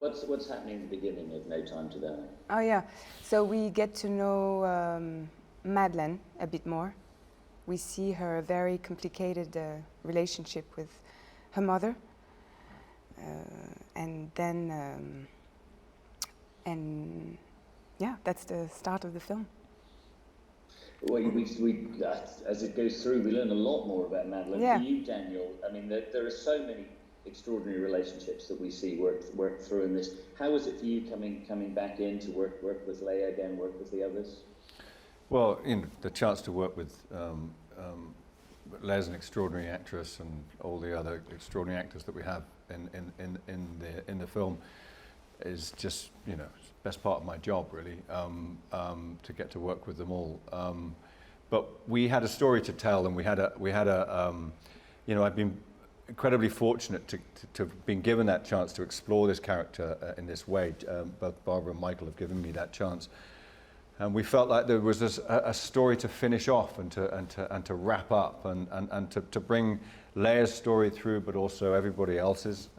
What's happening at the beginning of No Time to Die? Oh yeah, so we get to know Madeleine a bit more. We see her very complicated relationship with her mother, and then and yeah, that's the start of the film. Well, as it goes through, we learn a lot more about Madeleine. Yeah. For you, Daniel, I mean, there are so many extraordinary relationships that we see work through in this. How was it for you coming back in to work with Léa again, work with the others? Well, the chance to work with Léa's an extraordinary actress, and all the other extraordinary actors that we have in the film is just best part of my job, really, to get to work with them all. But we had a story to tell, and we had a I've been incredibly fortunate to have been given that chance to explore this character in this way. Both Barbara and Michael have given me that chance, and we felt like there was a story to finish off and to wrap up and to bring Léa's story through, but also everybody else's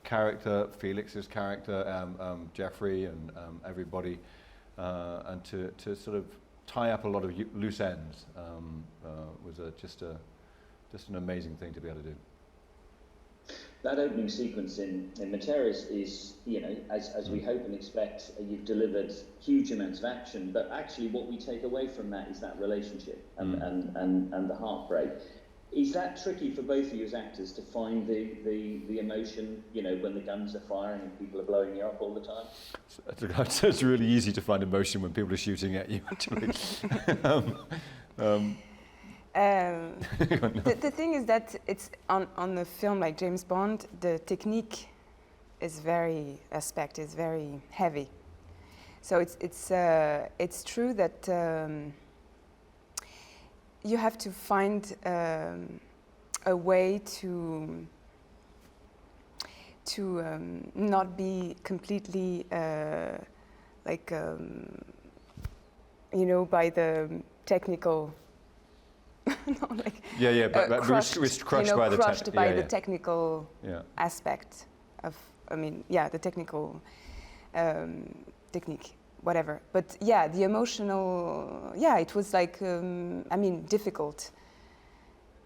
character, Felix's character, Jeffrey, and everybody, and to sort of tie up a lot of loose ends was just an amazing thing to be able to do. That opening sequence in Materis is, as we hope and expect, you've delivered huge amounts of action, but actually what we take away from that is that relationship and the heartbreak. Is that tricky for both of you as actors to find the emotion, when the guns are firing and people are blowing you up all the time? It's really easy to find emotion when people are shooting at you, actually. The thing is that it's on the film like James Bond, the technique is very heavy. So it's true that you have to find a way to not be completely by the technical. Crushed by the technical aspect of, the technical technique, whatever. But yeah, the emotional, it was like, difficult.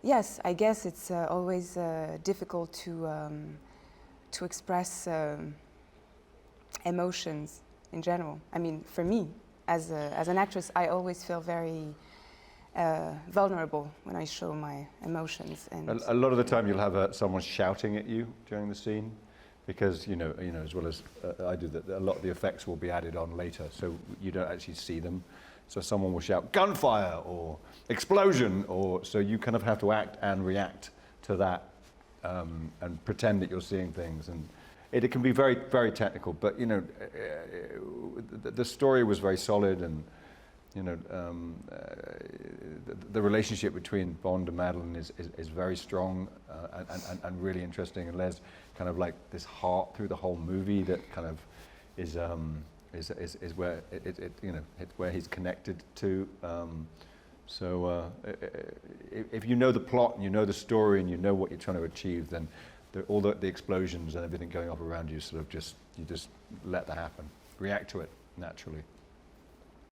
Yes, I guess it's always difficult to express emotions in general. For me, as an actress, I always feel very vulnerable when I show my emotions. And a lot of the time you'll have someone shouting at you during the scene, because as well as I do, that a lot of the effects will be added on later, so you don't actually see them. So someone will shout gunfire or explosion, so you kind of have to act and react to that, and pretend that you're seeing things, and it can be very, very technical. But the story was very solid, and the relationship between Bond and Madeleine is very strong and really interesting, and there's kind of like this heart through the whole movie that kind of is where it's where he's connected to. So if you know the plot and you know the story and you know what you're trying to achieve, then all the explosions and everything going off around you, you just let that happen, react to it naturally.